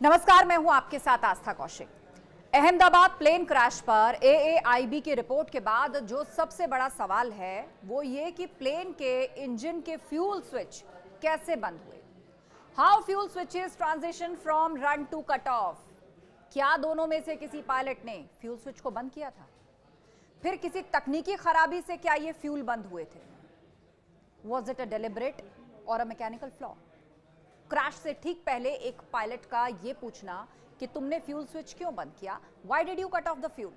नमस्कार, मैं हूं आपके साथ आस्था कौशिक। अहमदाबाद प्लेन क्रैश पर AAIB की रिपोर्ट के बाद जो सबसे बड़ा सवाल है वो ये कि प्लेन के इंजन के फ्यूल स्विच कैसे बंद हुए। How fuel switches transition from run to cut off. क्या दोनों में से किसी पायलट ने फ्यूल स्विच को बंद किया था? फिर किसी तकनीकी खराबी से क्या ये फ्यूल बंद हुए थे? वॉज इट अ डेलिब्रेट और अ मैकेनिकल फ्लॉ? क्रैश से ठीक पहले एक पायलट का ये पूछना कि तुमने फ्यूल स्विच क्यों बंद किया, why did you cut off the fuel,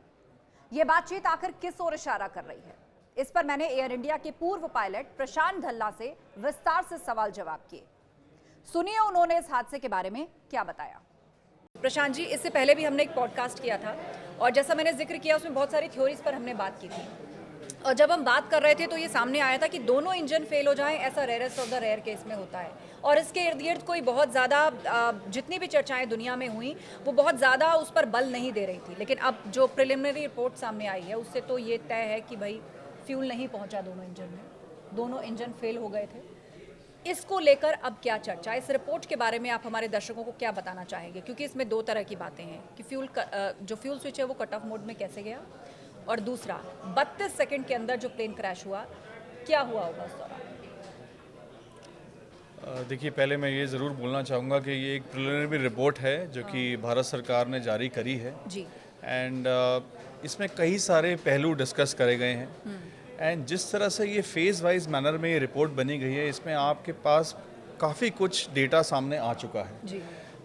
ये बातचीत आखिर किस ओर इशारा कर रही है? इस पर मैंने एयर इंडिया के पूर्व पायलट प्रशांत धल्ला से विस्तार से सवाल जवाब किए। सुनिए उन्होंने इस हादसे के बारे में क्या बताया। प्रशांत जी, इससे पहले भी हमने एक पॉडकास्ट किया था और जैसा मैंने जिक्र किया उसमें बहुत सारी थ्योरीज पर हमने बात की थी और जब हम बात कर रहे थे तो ये सामने आया था कि दोनों इंजन फेल हो जाएं, ऐसा rarest of the rare case में होता है और इसके इर्द गिर्द कोई बहुत ज़्यादा जितनी भी चर्चाएं दुनिया में हुई वो बहुत ज़्यादा उस पर बल नहीं दे रही थी। लेकिन अब जो प्रिलिमिनरी रिपोर्ट सामने आई है उससे तो ये तय है कि भाई फ्यूल नहीं पहुंचा दोनों इंजन में, दोनों इंजन फेल हो गए थे। इसको लेकर अब क्या चर्चा, इस रिपोर्ट के बारे में आप हमारे दर्शकों को क्या बताना चाहेंगे? क्योंकि इसमें दो तरह की बातें हैं कि जो फ्यूल स्विच है वो कट ऑफ मोड में कैसे गया और दूसरा 32 सेकंड के अंदर जो प्लेन क्रैश हुआ क्या हुआ होगा उस दौरान। देखिए, पहले मैं ये ज़रूर बोलना चाहूँगा कि ये एक प्रिलिमिनरी रिपोर्ट है जो कि भारत सरकार ने जारी करी है जी। एंड इसमें कई सारे पहलू डिस्कस करे गए हैं एंड जिस तरह से ये फेज़ वाइज मैनर में ये रिपोर्ट बनी गई है इसमें आपके पास काफ़ी कुछ डेटा सामने आ चुका है जी।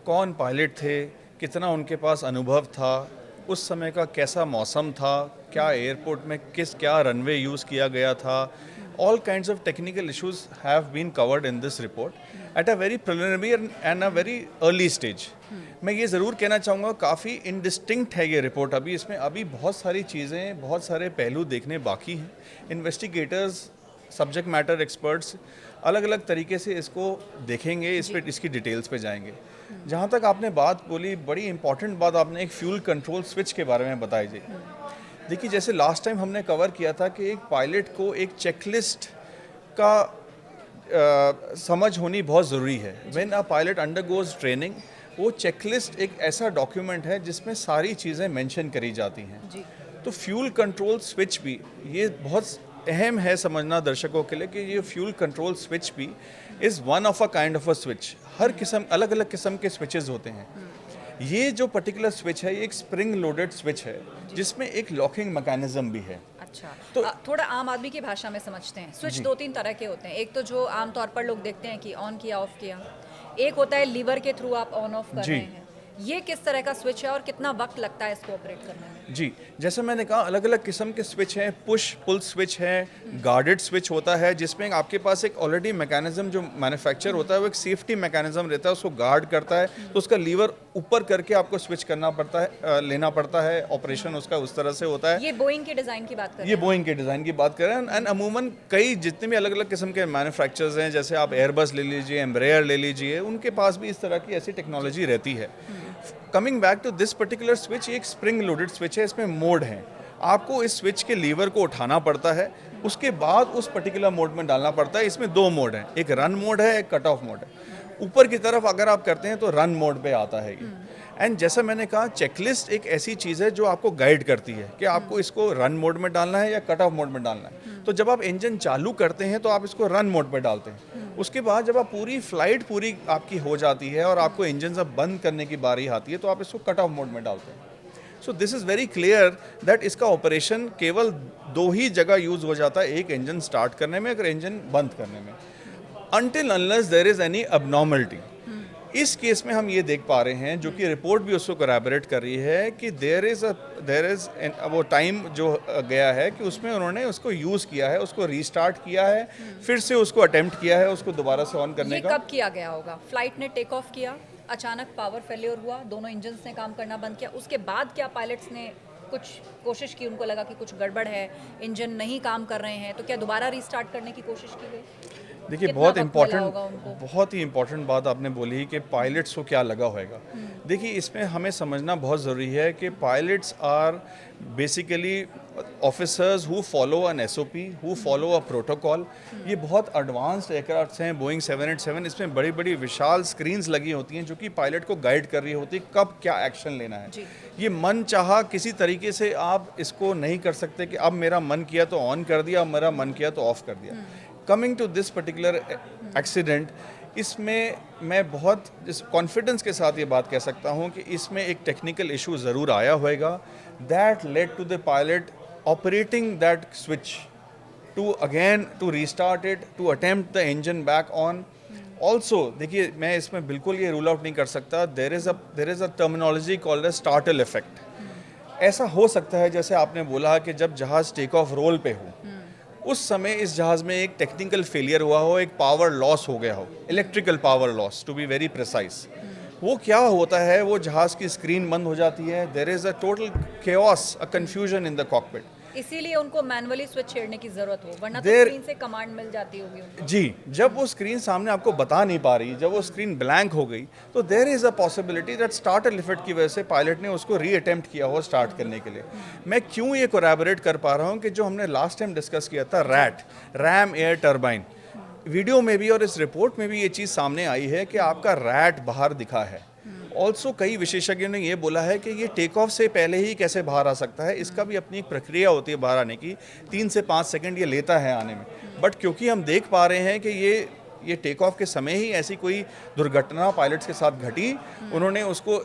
कौन पायलट थे, कितना उनके पास अनुभव था, उस समय का कैसा मौसम था, क्या एयरपोर्ट में क्या रनवे यूज़ किया गया था। All kinds of technical issues have been covered in this report at a very preliminary and a very early stage. मैं ये ज़रूर कहना चाहूँगा काफ़ी इंडिस्टिंक्ट है ये रिपोर्ट अभी अभी बहुत सारी चीज़ें, बहुत सारे पहलू देखने बाकी हैं। इन्वेस्टिगेटर्स, सब्जेक्ट मैटर एक्सपर्ट्स अलग अलग तरीके से इसको देखेंगे, इसकी डिटेल्स पे जाएंगे। जहाँ तक आपने बात बोली, बड़ी इंपॉर्टेंट बात आपने एक फ्यूल कंट्रोल स्विच के बारे में बताई जी। देखिए, जैसे लास्ट टाइम हमने कवर किया था कि एक पायलट को एक चेकलिस्ट का समझ होनी बहुत ज़रूरी है। When a pilot undergoes training, वो चेकलिस्ट एक ऐसा डॉक्यूमेंट है जिसमें सारी चीज़ें मेंशन करी जाती हैं। तो फ्यूल कंट्रोल स्विच भी ये बहुत अहम है समझना दर्शकों के लिए कि ये फ्यूल कंट्रोल स्विच भी is one of a kind of a switch. हर किस्म, अलग अलग किस्म के स्विचेस होते हैं। ये जो पर्टिकुलर स्विच है ये एक स्प्रिंग लोडेड स्विच है जिसमें एक लॉकिंग मैकेनिज्म भी है। अच्छा, तो थोड़ा आम आदमी की भाषा में समझते हैं। स्विच दो तीन तरह के होते हैं। एक तो जो आमतौर पर लोग देखते हैं कि ऑन किया ऑफ किया, एक होता है लीवर के थ्रू आप ऑन ऑफ कर रहे हैं। ये किस तरह का स्विच है और कितना वक्त लगता है इसको ऑपरेट करने में? जी, जैसे मैंने कहा अलग अलग किस्म के स्विच हैं। पुश पुल स्विच है, गार्डेड स्विच होता है जिसमें आपके पास एक ऑलरेडी मैकेनिज्म जो मैन्युफैक्चर होता है वो एक सेफ्टी मैकेनिज्म रहता है, उसको गार्ड करता है। तो उसका लीवर ऊपर करके आपको स्विच करना पड़ता है, लेना पड़ता है। ऑपरेशन उसका उस तरह से होता है। ये बोइंग के डिज़ाइन की बात कर रहे हैं? ये बोइंग के डिज़ाइन की बात कर रहे हैं एंड अमूमन कई जितने भी अलग अलग किस्म के मैन्युफैक्चरर्स हैं, जैसे आप एयरबस ले लीजिए, एम्ब्रेयर ले लीजिए, उनके पास भी इस तरह की ऐसी टेक्नोलॉजी रहती है। Coming back to this particular switch, एक स्प्रिंग लोडेड स्विच है। इसमें मोड है, आपको इस स्विच के लीवर को उठाना पड़ता है, उसके बाद उस पर्टिकुलर मोड में डालना पड़ता है। इसमें दो मोड हैं, एक रन मोड है, एक कट ऑफ मोड है। ऊपर की तरफ अगर आप करते हैं तो रन मोड पे आता है ये। एंड जैसा मैंने कहा, चेकलिस्ट एक ऐसी चीज़ है जो आपको गाइड करती है कि आपको इसको रन मोड में डालना है या कट ऑफ मोड में डालना है। तो जब आप इंजन चालू करते हैं तो आप इसको रन मोड पे डालते हैं। उसके बाद जब आप पूरी फ्लाइट पूरी आपकी हो जाती है और आपको इंजन जब बंद करने की बारी आती है तो आप इसको कट ऑफ मोड में डालते हैं। So this is very clear that इसका ऑपरेशन केवल दो ही जगह यूज़ हो जाता है, एक इंजन स्टार्ट करने में, अगर इंजन बंद करने में, until unless there is any abnormality. इस केस में हम ये देख पा रहे हैं, जो कि रिपोर्ट भी उसको करैबोरेट कर रही है, कि देयर इज़ वो टाइम जो गया है कि उसमें उन्होंने उसको यूज़ किया है, उसको रीस्टार्ट किया है, फिर से उसको अटेम्प्ट किया है उसको दोबारा से ऑन करने का। ये कब किया गया होगा? फ्लाइट ने टेक ऑफ किया, अचानक पावर फेलियर हुआ, दोनों इंजन्स ने काम करना बंद किया, उसके बाद क्या पायलट्स ने कुछ कोशिश की, उनको लगा कि कुछ गड़बड़ है, इंजन नहीं काम कर रहे हैं, तो क्या दोबारा रीस्टार्ट करने की कोशिश की गई? देखिए, बहुत ही इम्पोर्टेंट बात आपने बोली कि पायलट्स को क्या लगा होगा। देखिए, इसमें हमें समझना बहुत ज़रूरी है कि pilots are basically officers who follow an SOP, who follow a protocol. ये बहुत एडवांस्ड एयरक्राफ्ट्स हैं, बोइंग 787, इसमें बड़ी बड़ी विशाल स्क्रीन्स लगी होती हैं जो कि पायलट को गाइड कर रही होती है कब क्या एक्शन लेना है। ये मन चाहा किसी तरीके से आप इसको नहीं कर सकते कि अब मेरा मन किया तो ऑन कर दिया, अब मेरा मन किया तो ऑफ कर दिया। Coming to this particular accident, इसमें मैं बहुत इस कॉन्फिडेंस के साथ ये बात कह सकता हूँ कि इसमें एक टेक्निकल इशू ज़रूर आया होगा that led to the pilot operating that switch to restart it, to attempt the engine back on. Also देखिए, मैं इसमें बिल्कुल ये रूल आउट नहीं कर सकता, there is a terminology called a startle effect. ऐसा हो सकता है जैसे आपने बोला कि जब जहाज़ टेक ऑफ रोल पे हो उस समय इस जहाज़ में एक टेक्निकल फेलियर हुआ हो, एक पावर लॉस हो गया हो, electrical power loss to be very precise. वो क्या होता है, वो जहाज़ की स्क्रीन बंद हो जाती है, there is a total chaos, a confusion in the cockpit. इसीलिए उनको मैनुअली स्विच छेड़ने की जरूरत हो, वरना तो There- स्क्रीन से कमांड मिल जाती होगी उनको। जी, जब वो स्क्रीन सामने आपको बता नहीं पा रही, जब वो स्क्रीन ब्लैंक हो गई, तो there is a possibility that starter effect की वजह से पायलट ने उसको री अटेम्प्ट किया हो स्टार्ट करने के लिए। मैं क्यों ये कोलैबोरेट कर पा रहा हूँ कि जो हमने लास्ट टाइम डिस्कस किया था रैम एयर टर्बाइन, वीडियो में भी और इस रिपोर्ट में भी ये चीज़ सामने आई है कि आपका रैट बाहर दिखा है। ऑल्सो कई विशेषज्ञों ने ये बोला है कि ये टेक ऑफ से पहले ही कैसे बाहर आ सकता है, इसका भी अपनी एक प्रक्रिया होती है बाहर आने की, 3 से 5 सेकंड ये लेता है आने में। बट क्योंकि हम देख पा रहे हैं कि ये टेक ऑफ के समय ही ऐसी कोई दुर्घटना पायलट्स के साथ घटी, उन्होंने उसको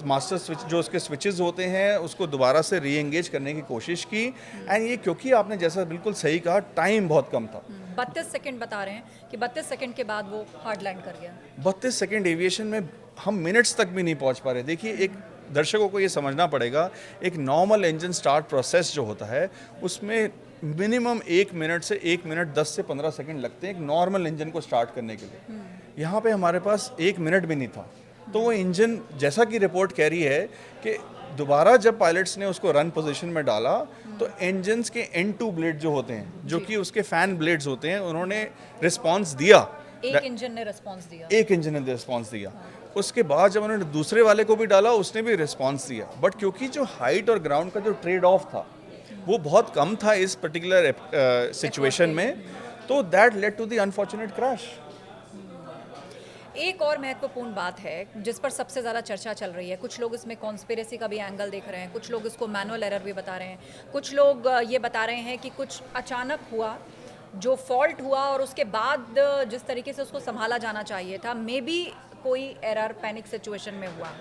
मास्टर स्विच जो उसके स्विचेस होते हैं उसको दोबारा से री एंगेज करने की कोशिश की। एंड ये क्योंकि आपने जैसा बिल्कुल सही कहा, टाइम बहुत कम था। 32 सेकंड बता रहे हैं कि 32 सेकंड के बाद वो हार्ड लैंड कर गया। 32 सेकंड एविएशन में हम मिनट्स तक भी नहीं पहुंच पा रहे। देखिए, एक दर्शकों को ये समझना पड़ेगा, एक नॉर्मल इंजन स्टार्ट प्रोसेस जो होता है उसमें मिनिमम 1 मिनट से 1 मिनट 10 से 15 सेकंड लगते हैं एक नॉर्मल इंजन को स्टार्ट करने के लिए। यहाँ पे हमारे पास 1 मिनट भी नहीं था। तो वो इंजन, जैसा कि रिपोर्ट कह रही है कि दोबारा जब पायलट्स ने उसको रन पोजीशन में डाला तो इंजन्स के N2 ब्लेड जो होते हैं, जो कि उसके फैन ब्लेड्स होते हैं, उन्होंने रिस्पांस दिया। एक इंजन ने रिस्पांस दिया। एक इंजन ने रिस्पांस दिया। उसके बाद जब उन्होंने दूसरे वाले को भी डाला, उसने भी रिस्पांस दिया। बट क्योंकि जो हाइट और ग्राउंड का जो ट्रेड ऑफ था वो बहुत कम था इस पर्टिकुलर सिचुएशन में, तो that led to the unfortunate crash. एक और महत्वपूर्ण बात है जिस पर सबसे ज़्यादा चर्चा चल रही है, कुछ लोग इसमें कॉन्स्पिरेसी का भी एंगल देख रहे हैं, कुछ लोग इसको मैनुअल एरर भी बता रहे हैं, कुछ लोग ये बता रहे हैं कि कुछ अचानक हुआ, जो फॉल्ट हुआ और उसके बाद जिस तरीके से उसको संभाला जाना चाहिए था, मे बी कोई एरर पैनिक सिचुएशन में हुआ।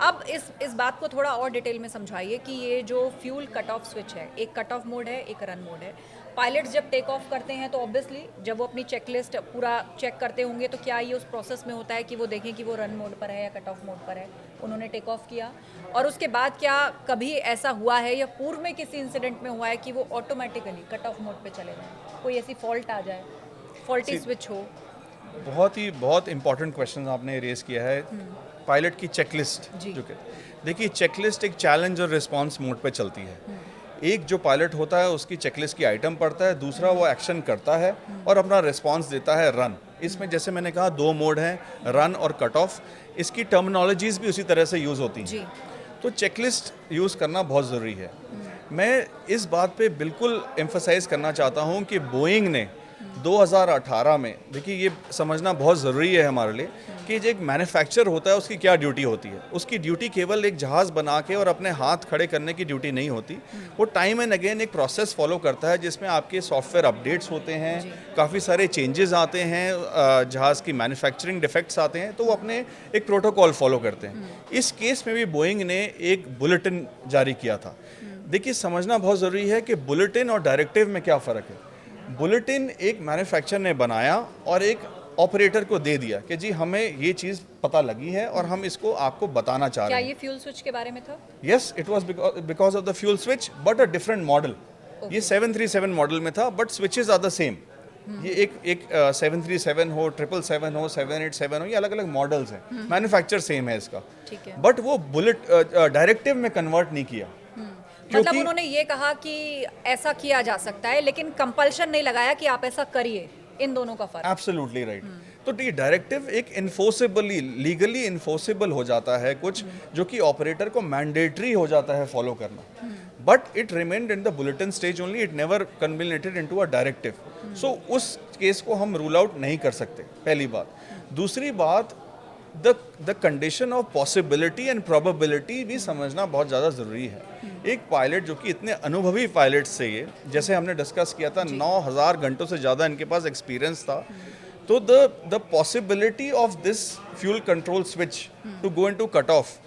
अब इस बात को थोड़ा और डिटेल में समझाइए कि ये जो फ्यूल कट ऑफ स्विच है, एक कट ऑफ मोड है, एक रन मोड है। पायलट्स जब टेक ऑफ करते हैं तो ऑब्वियसली जब वो अपनी चेकलिस्ट पूरा चेक करते होंगे तो क्या ये उस प्रोसेस में होता है कि वो देखें कि वो रन मोड पर है या कट ऑफ मोड पर है, उन्होंने टेक ऑफ किया, और उसके बाद क्या कभी ऐसा हुआ है या पूर्व में किसी इंसिडेंट में हुआ है कि वो ऑटोमेटिकली कट ऑफ मोड पे चले जाएं, कोई ऐसी फॉल्ट आ जाए, फॉल्टी स्विच हो? बहुत इंपॉर्टेंट क्वेश्चन आपने रेज किया है। पायलट की चेकलिस्ट, जो कि देखिए, चेकलिस्ट एक चैलेंज और रिस्पांस मोड पे चलती है। एक जो पायलट होता है उसकी चेकलिस्ट की आइटम पढ़ता है, दूसरा वो एक्शन करता है और अपना रिस्पांस देता है रन। इसमें जैसे मैंने कहा 2 मोड हैं, रन और कट ऑफ। इसकी टर्मिनोलॉजीज भी उसी तरह से यूज़ होती हैं। तो चेकलिस्ट यूज़ करना बहुत ज़रूरी है। मैं इस बात पे बिल्कुल एम्फसाइज करना चाहता हूँ कि बोइंग ने 2018 में, देखिए ये समझना बहुत ज़रूरी है हमारे लिए कि जो एक मैन्युफैक्चर होता है उसकी क्या ड्यूटी होती है। उसकी ड्यूटी केवल एक जहाज़ बना के और अपने हाथ खड़े करने की ड्यूटी नहीं होती। वो टाइम एंड अगेन एक प्रोसेस फॉलो करता है जिसमें आपके सॉफ्टवेयर अपडेट्स होते हैं, काफ़ी सारे चेंजेस आते हैं, जहाज़ की मैन्युफैक्चरिंग डिफेक्ट्स आते हैं, तो वो अपने एक प्रोटोकॉल फॉलो करते हैं। इस केस में भी बोइंग ने एक बुलेटिन जारी किया था। देखिए, समझना बहुत ज़रूरी है कि बुलेटिन और डायरेक्टिव में क्या फ़र्क है। बुलेटिन एक मैन्युफैक्चरर ने बनाया और एक ऑपरेटर को दे दिया कि जी हमें ये चीज़ पता लगी है और हम इसको आपको बताना चाह रहे हैं। क्या ये फ्यूल स्विच के बारे में था? Yes, it was because of the fuel switch, but a different model. ये 737 मॉडल में था, but switches are the same. ये एक 737 हो, 777 हो, 787 हो, ये अलग अलग मॉडल्स हैं, मैन्युफैक्चर सेम है इसका, बट वो बुलेट डायरेक्टिव में कन्वर्ट नहीं किया। मतलब उन्होंने ये कहा कि ऐसा किया जा सकता है, लेकिन कंपल्शन नहीं लगाया कि आप ऐसा करिए। इन दोनों का फर्क। Absolutely right. तो तो ये डायरेक्टिव एक इन्फोर्सेबली लीगली इन्फोर्सेबल हो जाता है कुछ जो कि ऑपरेटर को मैंडेटरी हो जाता है फॉलो करना, but it remained in the bulletin stage only, it never converted into a directive. So उस केस को हम रूल आउट नहीं कर सकते, पहली बात। दूसरी बात, the condition of possibility and probability भी समझना बहुत ज़्यादा ज़रूरी है। एक पायलट जो कि इतने अनुभवी पायलट से, ये जैसे हमने डिस्कस किया था, 9,000 घंटों से ज़्यादा इनके पास एक्सपीरियंस था, तो the possibility of this fuel control switch to go into cut off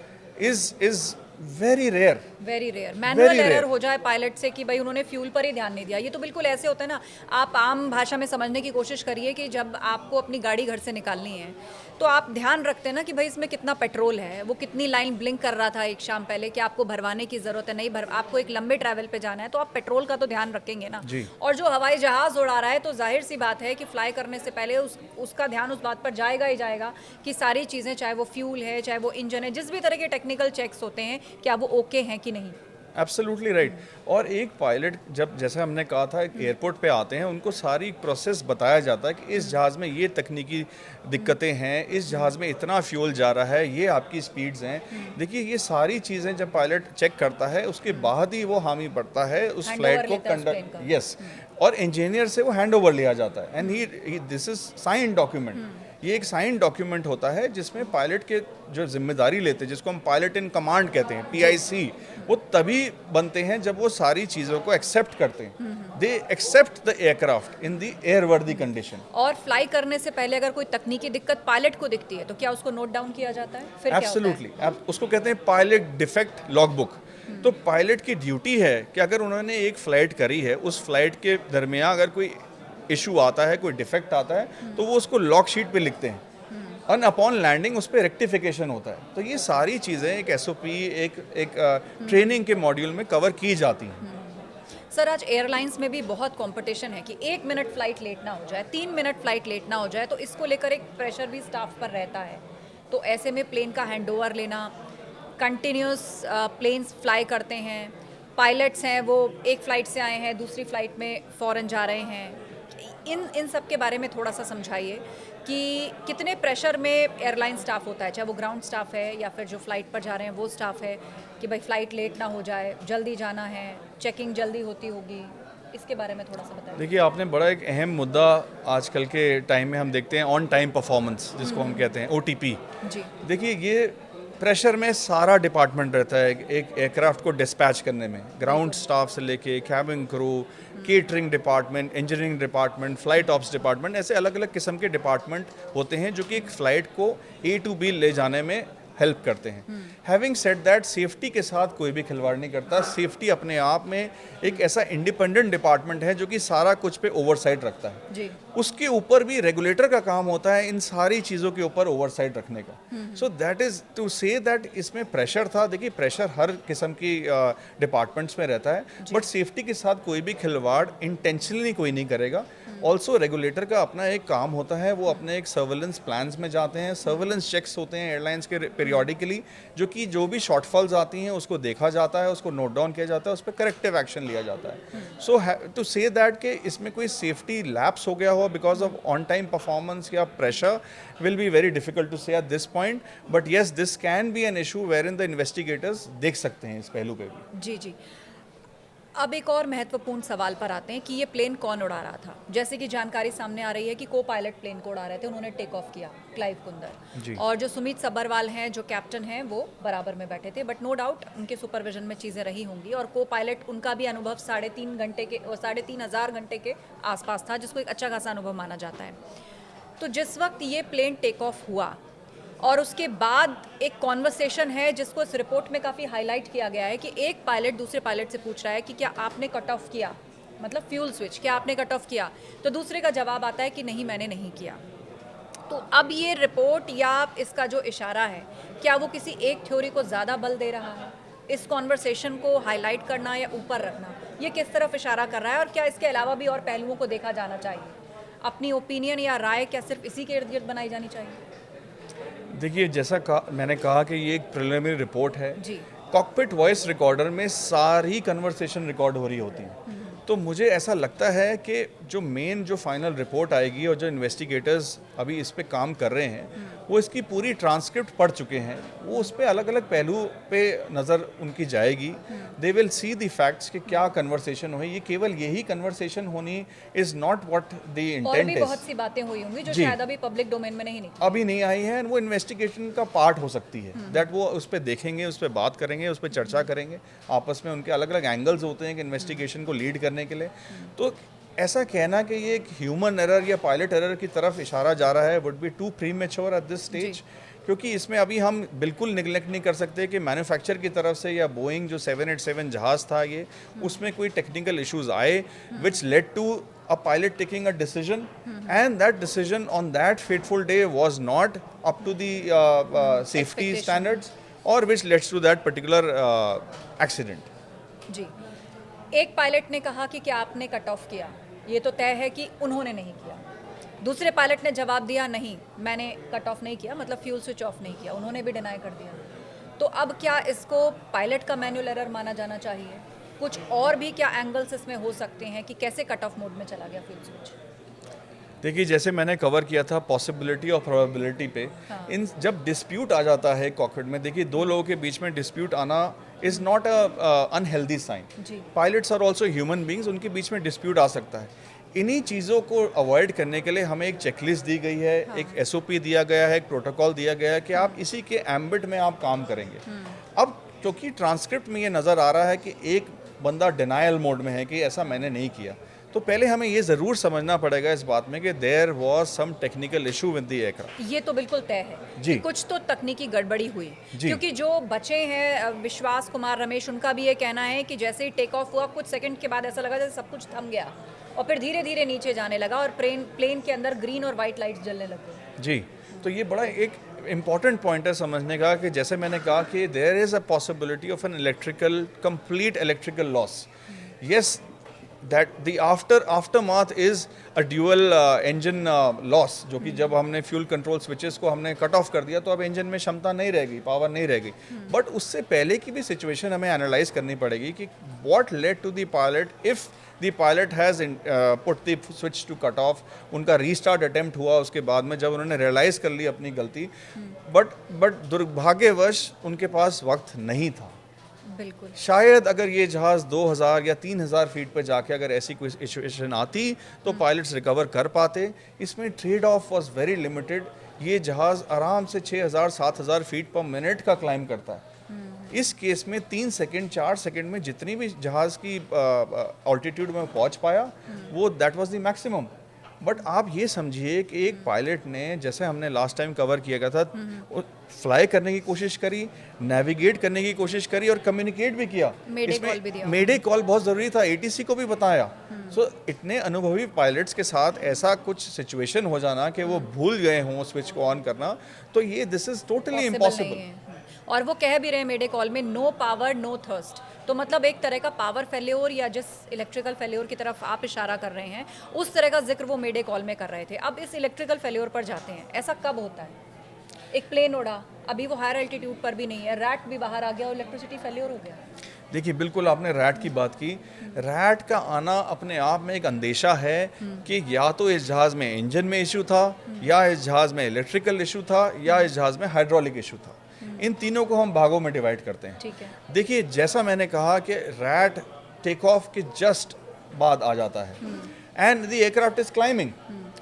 is very rare. Manual error हो जाए पायलट से कि भाई उन्होंने फ्यूल पर ही ध्यान नहीं दिया, ये तो बिल्कुल ऐसे होता है ना। आप आम भाषा में समझने की कोशिश करिए कि जब आपको अपनी गाड़ी घर से निकालनी है तो आप ध्यान रखते हैं ना कि भाई इसमें कितना पेट्रोल है, वो कितनी लाइन ब्लिंक कर रहा था एक शाम पहले, कि आपको भरवाने की ज़रूरत है, नहीं आपको एक लंबे ट्रैवल पे जाना है तो आप पेट्रोल का तो ध्यान रखेंगे ना। और जो हवाई जहाज़ उड़ा रहा है तो जाहिर सी बात है कि फ्लाई करने से पहले उसका ध्यान उस बात पर जाएगा ही जाएगा कि सारी चीज़ें, चाहे वो फ्यूल है, चाहे वो इंजन है, जिस भी तरह के टेक्निकल चेक्स होते हैं, क्या वो ओके हैं कि नहीं। Absolutely right. और एक पायलट जब, जैसे हमने कहा था, एयरपोर्ट पे आते हैं, उनको सारी प्रोसेस बताया जाता है कि इस जहाज़ में ये तकनीकी दिक्कतें हैं, इस जहाज़ में इतना फ्यूल जा रहा है, ये आपकी स्पीड्स हैं। देखिए ये सारी चीज़ें जब पायलट चेक करता है उसके बाद ही वो हामी पड़ता है उस फ्लाइट को कंडक्ट, यस, और इंजीनियर से वो हैंड ओवर लिया जाता है, and he this is sine document. ये एक साइन डॉक्यूमेंट होता है जिसमें पायलट के जो जिम्मेदारी लेते हैं, जिसको हम पायलट इन कमांड कहते हैं, PIC, वो तभी बनते हैं जब वो सारी चीज़ों को एक्सेप्ट करते हैं। They accept the aircraft in the airworthy condition. और फ्लाई करने से पहले अगर कोई तकनीकी दिक्कत पायलट को दिखती है तो क्या उसको नोट डाउन किया जाता है? फिर एब्सोल्युटली, उसको कहते हैं पायलट डिफेक्ट लॉगबुक। तो पायलट की ड्यूटी है कि अगर उन्होंने एक फ़्लाइट करी है, उस फ्लाइट के दरमियान अगर कोई इशू आता है, कोई डिफेक्ट आता है, तो वो उसको लॉग शीट पे लिखते हैं, और अपॉन लैंडिंग उस पर रेक्टिफिकेशन होता है। तो ये सारी चीज़ें एक SOP, एक ट्रेनिंग के मॉड्यूल में कवर की जाती हैं। सर, आज एयरलाइंस में भी बहुत कंपटीशन है कि 1 मिनट फ्लाइट लेट ना हो जाए, 3 मिनट फ्लाइट लेट ना हो जाए, तो इसको लेकर एक प्रेशर भी स्टाफ पर रहता है। तो ऐसे में प्लेन का हैंडओवर लेना, कंटिन्यूस प्लेन्स फ्लाई करते हैं, पायलट्स हैं वो एक फ़्लाइट से आए हैं, दूसरी फ़्लाइट में फ़ौरन जा रहे हैं, इन सब के बारे में थोड़ा सा समझाइए कि कितने प्रेशर में एयरलाइन स्टाफ होता है, चाहे वो ग्राउंड स्टाफ है या फिर जो फ्लाइट पर जा रहे हैं वो स्टाफ है, कि भाई फ़्लाइट लेट ना हो जाए, जल्दी जाना है, चेकिंग जल्दी होती होगी, इसके बारे में थोड़ा सा बताइए। देखिए, आपने बड़ा एक अहम मुद्दा आजकल के टाइम में हम देखते हैं, ऑन टाइम परफॉर्मेंस जिसको हम कहते हैं, OTP। जी, देखिए ये प्रेशर में सारा डिपार्टमेंट रहता है एक एयरक्राफ्ट को डिस्पैच करने में, ग्राउंड स्टाफ से लेके cabin crew, catering department, engineering department, flight ops department, ऐसे अलग अलग किस्म के डिपार्टमेंट होते हैं जो कि एक फ़्लाइट को A to B ले जाने में हेल्प करते हैं। हैविंग सेड दैट, सेफ्टी के साथ कोई भी खिलवाड़ नहीं करता। सेफ्टी अपने आप में एक ऐसा इंडिपेंडेंट डिपार्टमेंट है जो कि सारा कुछ पे ओवरसाइट रखता है। जी, उसके ऊपर भी रेगुलेटर का काम होता है इन सारी चीज़ों के ऊपर ओवरसाइट रखने का। So that is to say that इसमें प्रेशर था। देखिए, प्रेशर हर किस्म की डिपार्टमेंट्स में रहता है, बट सेफ्टी के साथ कोई भी खिलवाड़ इंटेंशनली कोई नहीं करेगा। ऑल्सो रेगुलेटर का अपना एक काम होता है, वो अपने एक सर्वेलेंस प्लान्स में जाते हैं, सर्वेलेंस चेक्स होते हैं एयरलाइंस के पीरियोडिकली, जो कि जो भी शॉर्टफॉल्स आती हैं उसको देखा जाता है, उसको नोट डाउन किया जाता है, उस पर करेक्टिव एक्शन लिया जाता है। सो टू से दैट कि इसमें कोई सेफ्टी लैप्स हो गया हो because of on time performance या pressure will be very difficult to say at this point, but yes, this can be an issue where in the investigators देख सकते हैं इस पहलू पे भी। जी, जी। अब एक और महत्वपूर्ण सवाल पर आते हैं कि ये प्लेन कौन उड़ा रहा था। जैसे कि जानकारी सामने आ रही है कि को पायलट प्लेन को उड़ा रहे थे, उन्होंने टेक ऑफ किया, क्लाइव कुंदर, और जो सुमित सब्बरवाल हैं जो कैप्टन हैं वो बराबर में बैठे थे, बट नो डाउट उनके सुपरविजन में चीज़ें रही होंगी, और को पायलट उनका भी अनुभव 3,500 घंटे के आसपास था, जिसको एक अच्छा खासा अनुभव माना जाता है। तो जिस वक्त ये प्लेन टेक ऑफ हुआ और उसके बाद एक कॉन्वर्सेशन है जिसको इस रिपोर्ट में काफ़ी हाईलाइट किया गया है कि एक पायलट दूसरे पायलट से पूछ रहा है कि क्या आपने कट ऑफ किया, मतलब फ्यूल स्विच, क्या आपने कट ऑफ किया, तो दूसरे का जवाब आता है कि नहीं, मैंने नहीं किया। तो अब ये रिपोर्ट या इसका जो इशारा है, क्या वो किसी एक थ्योरी को ज़्यादा बल दे रहा है, इस कॉन्वर्सेशन को हाईलाइट करना या ऊपर रखना, ये किस तरफ इशारा कर रहा है, और क्या इसके अलावा भी और पहलुओं को देखा जाना चाहिए? अपनी ओपिनियन या राय क्या सिर्फ इसी के इर्द गिर्द बनाई जानी चाहिए? देखिए, जैसा मैंने कहा कि ये एक प्रिलिमिनरी रिपोर्ट है। जी, कॉकपिट वॉइस रिकॉर्डर में सारी कन्वर्सेशन रिकॉर्ड हो रही होती हैं। तो मुझे ऐसा लगता है कि जो मेन जो फाइनल रिपोर्ट आएगी और जो इन्वेस्टिगेटर्स अभी इस पे काम कर रहे हैं वो इसकी पूरी ट्रांसक्रिप्ट पढ़ चुके हैं, वो उस पे अलग अलग पहलू पे नज़र उनकी जाएगी। They will see the facts कि क्या कन्वर्सेशन हुई। ये केवल यही कन्वर्सेशन होनी इज़ नॉट व्हाट द और इंटेंट भी इज। बहुत सी बातें हुई होंगी जो जी। शायद अभी पब्लिक डोमेन में नहीं निकली। अभी नहीं आई है, वो इन्वेस्टिगेशन का पार्ट हो सकती है। दैट वो उस पर देखेंगे, उस पर बात करेंगे, उस पर चर्चा करेंगे आपस में। उनके अलग अलग एंगल्स होते हैं कि इन्वेस्टिगेशन को लीड करने के लिए। तो ऐसा कहना कि ये एक ह्यूमन एरर या पायलट एरर की तरफ इशारा जा रहा है would be too premature at this stage, क्योंकि इसमें अभी हम बिल्कुल निगलेक्ट नहीं कर सकते कि मैन्युफैक्चर की तरफ से या बोइंग जो 787 जहाज़ था ये, उसमें कोई टेक्निकल इश्यूज आए which led to a pilot taking a decision and that decision on that fateful day was not up to the safety Expectation. standards or which leads to that particular accident. जी, एक pilot ने कहा कि क्या आपने cut off किया, ये तो तय है कि उन्होंने नहीं किया। दूसरे पायलट ने जवाब दिया नहीं, मैंने कट ऑफ नहीं किया, मतलब फ्यूल स्विच ऑफ नहीं किया, उन्होंने भी डिनाई कर दिया। तो अब क्या इसको पायलट का मैनुअल एरर माना जाना चाहिए? कुछ और भी क्या एंगल्स इसमें हो सकते हैं कि कैसे कट ऑफ मोड में चला गया फ्यूल स्विच? देखिए, जैसे मैंने कवर किया था पॉसिबिलिटी और प्रोबेबिलिटी पे, इन जब डिस्प्यूट आ जाता है कॉकपिट में, देखिए दो लोगों के बीच में डिस्प्यूट आना is not a unhealthy sign. जी। Pilots are also human beings, उनके बीच में डिस्प्यूट आ सकता है। इन्हीं चीज़ों को अवॉइड करने के लिए हमें एक चेकलिस्ट दी गई है, एक एसओपी दिया गया है, एक प्रोटोकॉल दिया गया है कि आप इसी के एम्बिट में आप काम करेंगे। अब क्योंकि ट्रांसक्रिप्ट में ये नज़र आ रहा है कि एक बंदा डिनायल मोड में है कि ऐसा मैंने नहीं किया, तो पहले हमें ये ज़रूर समझना पड़ेगा इस बात में कि there was some technical issue with the aircraft. ये तो बिल्कुल तय है जी। कि कुछ तो तकनीकी गड़बड़ी हुई, जी। क्योंकि जो बचे हैं विश्वास कुमार रमेश, उनका भी ये कहना है कि जैसे ही टेक ऑफ हुआ कुछ सेकंड के बाद ऐसा लगा जैसे सब कुछ थम गया और फिर धीरे धीरे नीचे जाने लगा और प्लेन के अंदर ग्रीन और वाइट लाइट्स जलने लग गई। जी, तो ये बड़ा एक इम्पॉर्टेंट पॉइंट है समझने का कि जैसे मैंने कहा कि there is a possibility of an complete electrical loss. Yes, that the aftermath is a dual engine loss, जो कि जब हमने फ्यूल कंट्रोल स्विचेस को हमने कट ऑफ कर दिया तो अब इंजन में क्षमता नहीं रह गई, पावर नहीं रह गई। बट उससे पहले की भी सिचुएशन हमें एनालाइज करनी पड़ेगी कि what led to the pilot if the pilot has put the switch to cut off. उनका रीस्टार्ट अटेम्प्ट हुआ उसके बाद में, जब उन्होंने रियलाइज़ कर ली अपनी गलती, बट दुर्भाग्यवश उनके पास वक्त नहीं था। बिल्कुल। शायद अगर ये जहाज़ 2000 या 3000 फीट पर जाके अगर ऐसी कोई सिचुएशन आती तो पायलट्स रिकवर कर पाते। इसमें trade off was very limited. ये जहाज़ आराम से 6000-7000 फीट पर मिनट का क्लाइम करता है। इस केस में 3 सेकंड 4 सेकंड में जितनी भी जहाज़ की ऑल्टीट्यूड में पहुंच पाया, वो that was the maximum. But आप ये समझिए कि एक पायलट ने, जैसे हमने लास्ट टाइम कवर किया गया था, फ्लाई करने की कोशिश करी, नेविगेट करने की कोशिश करी और कम्युनिकेट भी किया। मेडे कॉल भी दिया। मेडे कॉल बहुत ज़रूरी था, एटीसी को भी बताया। सो इतने अनुभवी पायलट्स के साथ ऐसा कुछ सिचुएशन हो जाना कि वो भूल गए हों स्विच को ऑन करना, तो ये दिस इज़ टोटली इम्पॉसिबल। और वो कह भी रहे हैं मेडे कॉल में, नो पावर नो थर्स्ट। तो मतलब एक तरह का पावर फेल्योर या जिस इलेक्ट्रिकल फेल्योर की तरफ आप इशारा कर रहे हैं, उस तरह का जिक्र वो मेडे कॉल में कर रहे थे। अब इस इलेक्ट्रिकल फेल्योर पर जाते हैं, ऐसा कब होता है? एक प्लेन उड़ा, अभी वो हायर एल्टीट्यूड पर भी नहीं है, रैट भी बाहर आ गया और इलेक्ट्रिसिटी फेल्योर हो गया। देखिए, बिल्कुल आपने रैट की बात की। रैट का आना अपने आप में एक अंदेशा है कि या तो इस जहाज़ में इंजन में इशू था, या इस जहाज़ में इलेक्ट्रिकल इशू था, या इस जहाज़ में हाइड्रोलिक इशू था। इन तीनों को हम भागों में डिवाइड करते हैं। ठीक है। देखिए, जैसा मैंने कहा कि रैट टेक ऑफ के जस्ट बाद आ जाता है and the aircraft is climbing.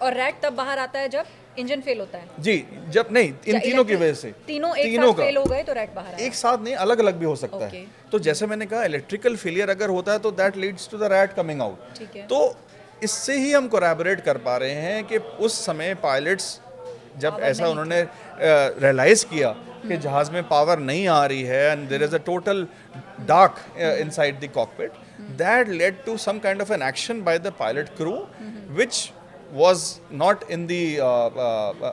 और रैट तब बाहर आता है जब इंजन फेल होता है। जी, जब नहीं, इन तीनों की वजह से तीनों एक साथ फेल हो गए तो रैट बाहर आया। एक साथ नहीं, अलग अलग भी हो सकता है। तो जैसे मैंने कहा, इलेक्ट्रिकल फेलियर अगर होता है तो that leads to the rat coming out. ठीक है। तो इससे ही हम कोलैबोरेट कर पा रहे हैं कि उस समय पायलट्स जब ऐसा उन्होंने रियलाइज किया कि जहाज में पावर नहीं आ रही है and there is a total dark inside the cockpit, that led to some kind of an action by the pilot crew which was not in the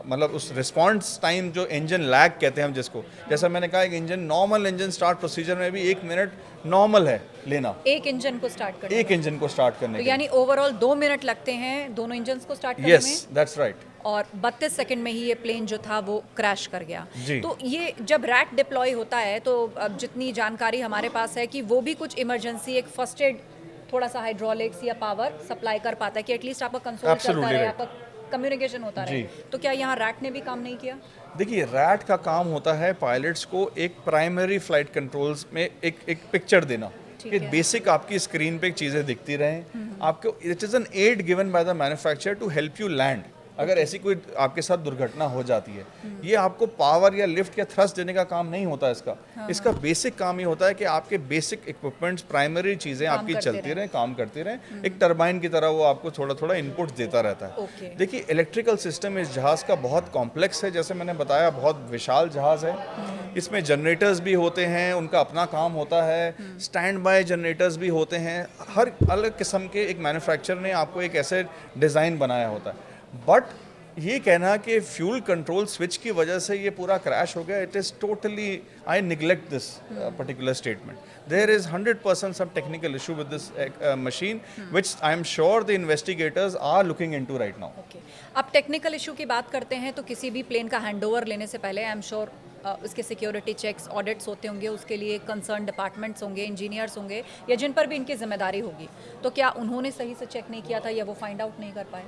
मतलब उस रिस्पॉन्स टाइम जो इंजन लैग कहते हैं हम जिसको, जैसा मैंने कहा, एक engine normal engine start procedure में भी 1 मिनट नॉर्मल है लेना, एक इंजन को स्टार्ट करने एक इंजन को स्टार्ट करने तो के। यानी ओवरऑल 2 मिनट लगते हैं दोनों इंजन्स को स्टार्ट करने में। Yes, that's right. और 32 सेकंड में ही ये प्लेन जो था वो क्रैश कर गया। जी। तो ये जब रैट डिप्लॉय होता है तो अब जितनी जानकारी हमारे पास है कि वो भी कुछ इमरजेंसी एक फर्स्ट एड थोड़ा सा हाइड्रोलिक्स या पावर सप्लाई कर पाता है कि एटलीस्ट आपका कंसोल चलता Absolutely रहे, right. आपका कम्युनिकेशन होता रहे। तो क्या यहाँ रैट ने भी काम नहीं किया? देखिए, रैट का काम होता है पायलट्स को एक प्राइमरी फ्लाइट कंट्रोल्स में एक पिक्चर देना ठीक कि है। बेसिक आपकी स्क्रीन पे चीज़ें दिखती रहें। आपको it is an aid given by the manufacturer to help you land. अगर ऐसी कोई आपके साथ दुर्घटना हो जाती है, ये आपको पावर या लिफ्ट या थ्रस्ट देने का काम नहीं होता इसका। इसका बेसिक काम ये होता है कि आपके बेसिक इक्विपमेंट्स, प्राइमरी चीज़ें आपकी करते चलती रहें, काम करती रहें। एक टरबाइन की तरह वो आपको थोड़ा थोड़ा इनपुट देता रहता है। Okay. देखिए, इलेक्ट्रिकल सिस्टम इस जहाज़ का बहुत कॉम्प्लेक्स है। जैसे मैंने बताया, बहुत विशाल जहाज़ है। इसमें जनरेटर्स भी होते हैं, उनका अपना काम होता है। स्टैंड बाय जनरेटर्स भी होते हैं। हर अलग किस्म के एक मैन्युफैक्चरर ने आपको एक ऐसे डिज़ाइन बनाया होता है। बट ये कहना कि फ्यूल कंट्रोल स्विच की वजह से ये पूरा क्रैश हो गया, it is totally, I neglect this particular statement. There is 100% some technical issue with this machine, which I am sure the investigators are looking into right now. Okay, अब technical issue की बात करते हैं तो किसी भी प्लेन का handover लेने से पहले आई एम श्योर उसके सिक्योरिटी चेक्स, ऑडिट्स होते होंगे, उसके लिए कंसर्न डिपार्टमेंट्स होंगे, इंजीनियर्स होंगे या जिन पर भी इनकी जिम्मेदारी होगी। तो क्या उन्होंने सही से चेक नहीं किया था या वो फाइंड आउट नहीं कर पाए?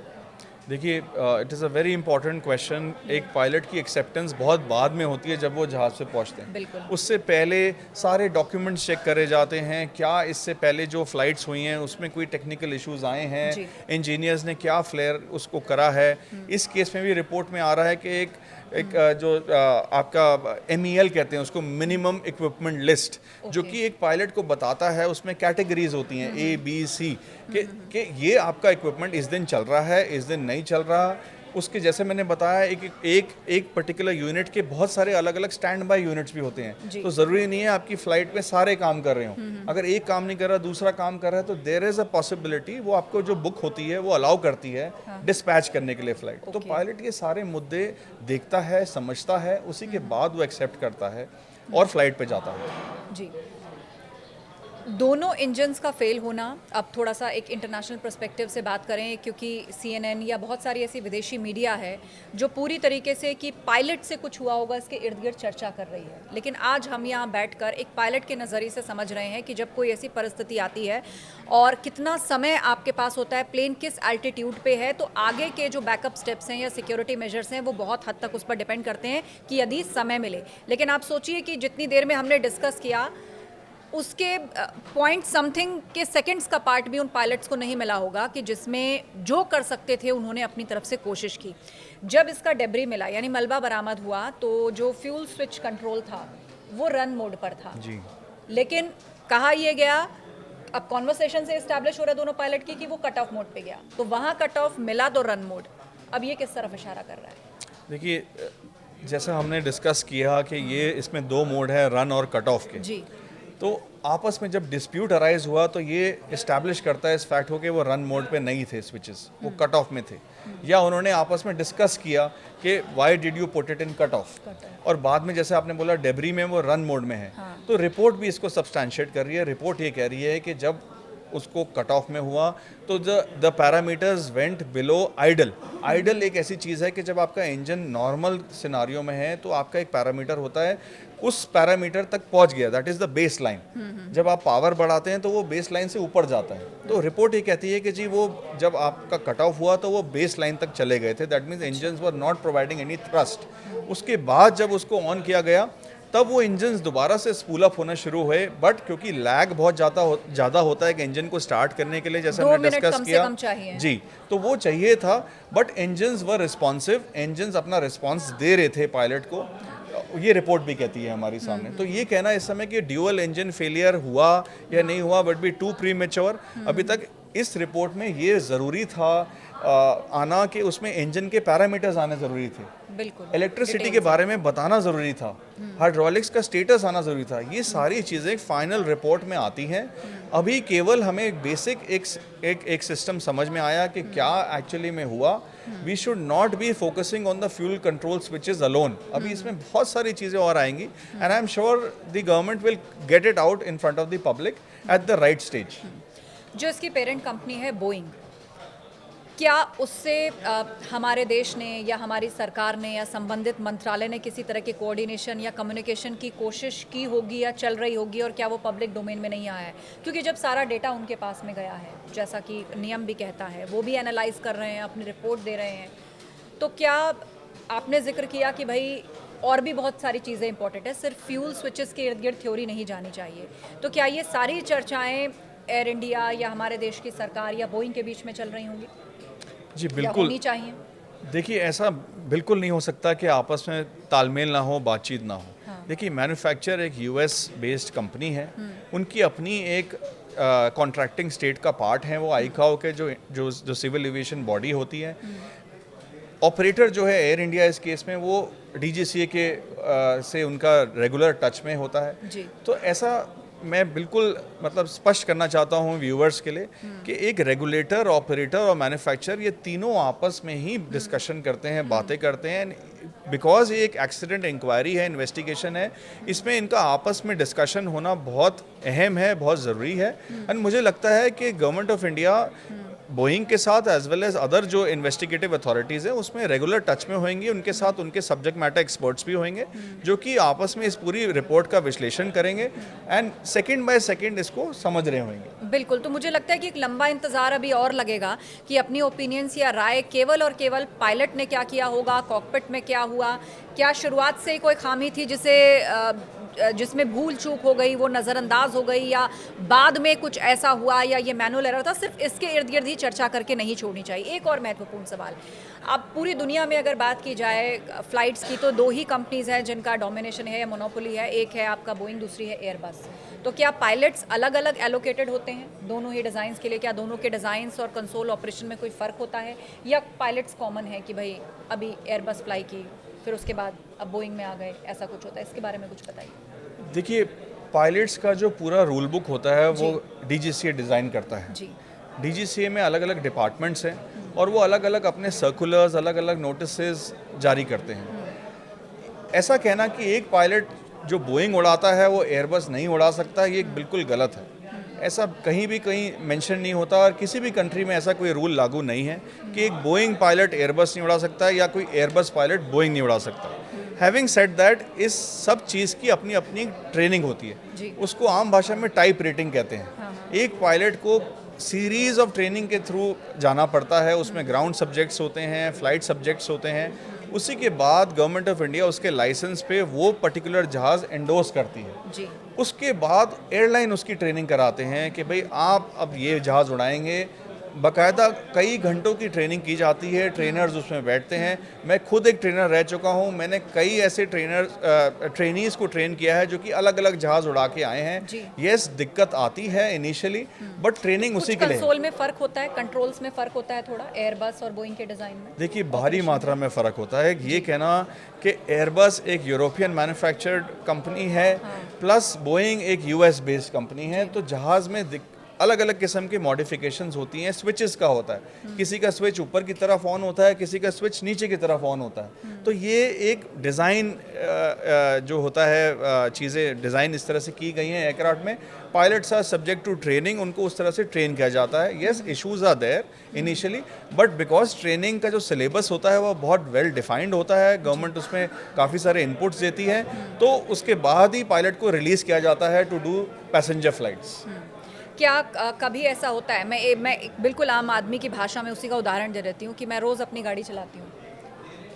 देखिए, it is a very important question. एक पायलट की एक्सेप्टेंस बहुत बाद में होती है जब वो जहाज़ पे पहुंचते हैं। बिल्कुल। उससे पहले सारे डॉक्यूमेंट्स चेक करे जाते हैं। क्या इससे पहले जो फ्लाइट्स हुई हैं उसमें कोई टेक्निकल इश्यूज आए जी। हैं, इंजीनियर्स ने क्या फ्लेयर उसको करा है। इस केस में भी रिपोर्ट में आ रहा है कि एक जो आपका MEL कहते हैं उसको, मिनिमम इक्विपमेंट लिस्ट, जो कि एक पायलट को बताता है, उसमें कैटेगरीज होती हैं A, B, C कि ये आपका इक्विपमेंट इस दिन चल रहा है, इस दिन नहीं चल रहा। उसके जैसे मैंने बताया, एक पर्टिकुलर यूनिट के बहुत सारे अलग अलग स्टैंड बाय यूनिट्स भी होते हैं। जी। तो ज़रूरी नहीं है आपकी फ़्लाइट में सारे काम कर रहे हों। अगर एक काम नहीं कर रहा, दूसरा काम कर रहा है, तो देयर इज़ अ पॉसिबिलिटी वो आपको जो बुक होती है वो अलाउ करती है डिस्पैच करने के लिए फ़्लाइट। तो पायलट ये सारे मुद्दे देखता है, समझता है, उसी के बाद वो एक्सेप्ट करता है और फ्लाइट पे जाता है। जी, दोनों इंजन्स का फेल होना, अब थोड़ा सा एक इंटरनेशनल पर्सपेक्टिव से बात करें, क्योंकि CNN या बहुत सारी ऐसी विदेशी मीडिया है जो पूरी तरीके से कि पायलट से कुछ हुआ होगा इसके इर्द गिर्द चर्चा कर रही है। लेकिन आज हम यहाँ बैठकर एक पायलट के नज़रिए से समझ रहे हैं कि जब कोई ऐसी परिस्थिति आती है और कितना समय आपके पास होता है, प्लेन किस एल्टीट्यूड पे है, तो आगे के जो बैकअप स्टेप्स हैं या सिक्योरिटी मेजर्स हैं वो बहुत हद तक उस पर डिपेंड करते हैं कि यदि समय मिले। लेकिन आप सोचिए कि जितनी देर में हमने डिस्कस किया, उसके पॉइंट समथिंग के सेकंड्स का पार्ट भी उन पायलट्स को नहीं मिला होगा कि जिसमें जो कर सकते थे उन्होंने अपनी तरफ से कोशिश की। जब इसका डेब्री मिला, यानी मलबा बरामद हुआ, तो जो फ्यूल स्विच कंट्रोल था वो रन मोड पर था जी। लेकिन कहा यह गया, अब कॉन्वर्सेशन से इस्टेब्लिश हो रहा है दोनों पायलट की कि वो कट ऑफ मोड पे गया, तो वहाँ कट ऑफ मिला तो रन मोड। अब ये किस तरफ इशारा कर रहा है? देखिए, जैसा हमने डिस्कस किया कि ये इसमें 2 मोड है, रन और कट ऑफ के। जी। तो आपस में जब डिस्प्यूट अराइज हुआ तो ये इस्टेब्लिश करता है इस फैक्ट को कि वो रन मोड पे नहीं थे स्विचेस, वो कट ऑफ में थे। या उन्होंने आपस में डिस्कस किया कि why did you put it in cut off, और बाद में जैसे आपने बोला डेब्री में वो रन मोड में है। तो रिपोर्ट भी इसको सब्सटैंशिएट कर रही है। रिपोर्ट ये कह रही है कि जब उसको कट ऑफ में हुआ तो the parameters went below idle. Idle एक ऐसी चीज़ है कि जब आपका इंजन नॉर्मल सिनारियो में है तो आपका एक पैरामीटर होता है, उस पैरामीटर तक पहुंच गया, that is the base line. जब आप पावर बढ़ाते हैं तो वो बेस लाइन से ऊपर जाता है। तो रिपोर्ट ये कहती है कि जी वो जब आपका कट ऑफ हुआ तो वो बेस लाइन तक चले गए थे, that means engines were not providing any thrust. उसके बाद जब उसको ऑन किया गया तब वो इंजन्स दोबारा से स्पूल अप होना शुरू हुए, बट क्योंकि लैग बहुत ज़्यादा होता है कि इंजन को स्टार्ट करने के लिए, जैसे हमने डिस्कस किया जी, तो वो चाहिए था। But engines were responsive, engines अपना रिस्पॉन्स दे रहे थे पायलट को, ये रिपोर्ट भी कहती है हमारे सामने। तो ये कहना इस समय कि ड्यूअल इंजन फेलियर हुआ या नहीं हुआ बट बी टू प्रीमेच्योर। अभी तक इस रिपोर्ट में ये ज़रूरी था आना कि उसमें इंजन के पैरामीटर्स आने ज़रूरी थे, बिल्कुल इलेक्ट्रिसिटी के बारे में बताना ज़रूरी था, हाइड्रोलिक्स का स्टेटस आना ज़रूरी था। ये सारी चीज़ें फाइनल रिपोर्ट में आती हैं। अभी केवल हमें एक बेसिक एक सिस्टम समझ में आया कि क्या एक्चुअली में हुआ। We should not be focusing on the fuel control switches alone. अभी इसमें बहुत सारी चीज़ें और आएंगी and I am sure the government will get it out in front of the public at the right stage. जो इसकी पेरेंट कंपनी है बोइंग, क्या उससे हमारे देश ने या हमारी सरकार ने या संबंधित मंत्रालय ने किसी तरह के कोऑर्डिनेशन या कम्युनिकेशन की कोशिश की होगी या चल रही होगी, और क्या वो पब्लिक डोमेन में नहीं आया है? क्योंकि जब सारा डेटा उनके पास में गया है, जैसा कि नियम भी कहता है, वो भी एनालाइज कर रहे हैं, अपनी रिपोर्ट दे रहे हैं, तो क्या आपने जिक्र किया कि भाई और भी बहुत सारी चीज़ें इंपॉर्टेंट है, सिर्फ फ्यूल स्विचेस के इर्द गिर्द थ्योरी नहीं जानी चाहिए, तो क्या ये सारी चर्चाएं एयर इंडिया या हमारे देश की सरकार या बोइंग के बीच में चल रही होंगी जी या बिल्कुल। होनी चाहिए? देखिए, ऐसा बिल्कुल नहीं हो सकता कि आपस में तालमेल ना हो, बातचीत ना हो। हाँ। देखिए, मैन्युफैक्चर एक यूएस बेस्ड कंपनी है, उनकी अपनी एक कॉन्ट्रैक्टिंग स्टेट का पार्ट है, वो आईकाओ के जो सिविल एविएशन बॉडी होती है। ऑपरेटर जो है एयर इंडिया इस केस में, वो डीजीसीए के से उनका रेगुलर टच में होता है। जी। तो ऐसा मैं बिल्कुल मतलब स्पष्ट करना चाहता हूँ व्यूअर्स के लिए कि एक रेगुलेटर, ऑपरेटर और मैन्युफैक्चरर ये तीनों आपस में ही डिस्कशन करते हैं, बातें करते हैं, बिकॉज ये एक एक्सीडेंट इंक्वायरी है, इन्वेस्टिगेशन है, इसमें इनका आपस में डिस्कशन होना बहुत अहम है, बहुत ज़रूरी है। एंड मुझे लगता है कि गवर्नमेंट ऑफ इंडिया बोइंग के साथ एज वेल एज अदर जो इन्वेस्टिगेटिव अथॉरिटीज़ हैं उसमें रेगुलर टच में होंगी, उनके साथ उनके सब्जेक्ट मैटर एक्सपर्ट्स भी होंगे जो कि आपस में इस पूरी रिपोर्ट का विश्लेषण करेंगे एंड सेकंड बाय सेकंड इसको समझ रहे होंगे। बिल्कुल, तो मुझे लगता है कि एक लंबा इंतजार अभी और लगेगा कि अपनी ओपिनियंस या राय केवल और केवल पायलट ने क्या किया होगा, कॉकपिट में क्या हुआ, क्या शुरुआत से ही कोई खामी थी जिसमें भूल चूक हो गई, वो नज़रअंदाज हो गई, या बाद में कुछ ऐसा हुआ, या ये मैनुअल एरर था, सिर्फ इसके इर्द गिर्द ही चर्चा करके नहीं छोड़नी चाहिए। एक और महत्वपूर्ण सवाल, अब पूरी दुनिया में अगर बात की जाए फ्लाइट्स की, तो दो ही कंपनीज़ हैं जिनका डोमिनेशन है या मोनोपोली है, एक है आपका बोइंग, दूसरी है एयरबस। तो क्या पायलट्स अलग अलग एलोकेटेड होते हैं दोनों ही डिज़ाइंस के लिए? क्या दोनों के डिज़ाइंस और कंसोल ऑपरेशन में कोई फ़र्क होता है, या पायलट्स कॉमन है कि भाई अभी एयरबस फ्लाई की, फिर उसके बाद अब बोइंग में आ गए, ऐसा कुछ होता है? इसके बारे में कुछ बताइए। देखिए, पायलट्स का जो पूरा रूल बुक होता है वो डीजीसीए डिज़ाइन करता है। जी। डीजीसीए में अलग अलग डिपार्टमेंट्स हैं और वो अलग अलग अपने सर्कुलर्स, अलग अलग नोटिसेस जारी करते हैं। ऐसा कहना कि एक पायलट जो बोइंग उड़ाता है वो एयरबस नहीं उड़ा सकता, ये बिल्कुल गलत है। ऐसा कहीं मेंशन नहीं होता और किसी भी कंट्री में ऐसा कोई रूल लागू नहीं है कि एक बोइंग पायलट एयरबस नहीं उड़ा सकता या कोई एयरबस पायलट बोइंग नहीं उड़ा सकता। हैविंग सेड दैट, इस सब चीज़ की अपनी अपनी ट्रेनिंग होती है, उसको आम भाषा में टाइप रेटिंग कहते हैं। एक पायलट को सीरीज ऑफ ट्रेनिंग के थ्रू जाना पड़ता है, उसमें ग्राउंड सब्जेक्ट्स होते हैं, फ्लाइट सब्जेक्ट्स होते हैं, उसी के बाद गवर्नमेंट ऑफ इंडिया उसके लाइसेंस पे वो पर्टिकुलर जहाज़ एंडोर्स करती है। जी। उसके बाद एयरलाइन उसकी ट्रेनिंग कराते हैं कि भाई आप अब ये जहाज़ उड़ाएंगे, बाकायदा कई घंटों की ट्रेनिंग की जाती है, ट्रेनर्स उसमें बैठते हैं। मैं खुद एक ट्रेनर रह चुका हूँ, मैंने कई ऐसे ट्रेनीज़ को ट्रेन किया है जो कि अलग अलग जहाज़ उड़ा के आए हैं। यस, दिक्कत आती है इनिशियली, बट ट्रेनिंग उसी के लिए। कंसोल में फ़र्क होता है, कंट्रोल्स में फ़र्क होता है थोड़ा, एयरबस और बोइंग के डिज़ाइन में? देखिए, भारी मात्रा में फ़र्क होता है। ये कहना कि एयरबस एक यूरोपियन मैन्युफैक्चर्ड कंपनी है प्लस बोइंग एक यूएस बेस्ड कंपनी है, तो जहाज़ में अलग अलग किस्म की मॉडिफिकेशंस होती हैं। स्विचेस का होता है, किसी का स्विच ऊपर की तरफ ऑन होता है, किसी का स्विच नीचे की तरफ ऑन होता है। तो ये एक डिज़ाइन जो होता है, चीज़ें डिज़ाइन इस तरह से की गई हैं एयरक्राफ्ट में। Pilots are subject to training, उनको उस तरह से ट्रेन किया जाता है। Yes, issues are there initially, but because training का जो सिलेबस होता है वो बहुत वेल डिफाइंड होता है, गवर्नमेंट उसमें काफ़ी सारे इनपुट्स देती है, तो उसके बाद ही पायलट को रिलीज़ किया जाता है टू डू पैसेंजर फ्लाइट्स। क्या कभी ऐसा होता है, मैं बिल्कुल आम आदमी की भाषा में उसी का उदाहरण दे देती हूँ कि मैं रोज़ अपनी गाड़ी चलाती हूँ,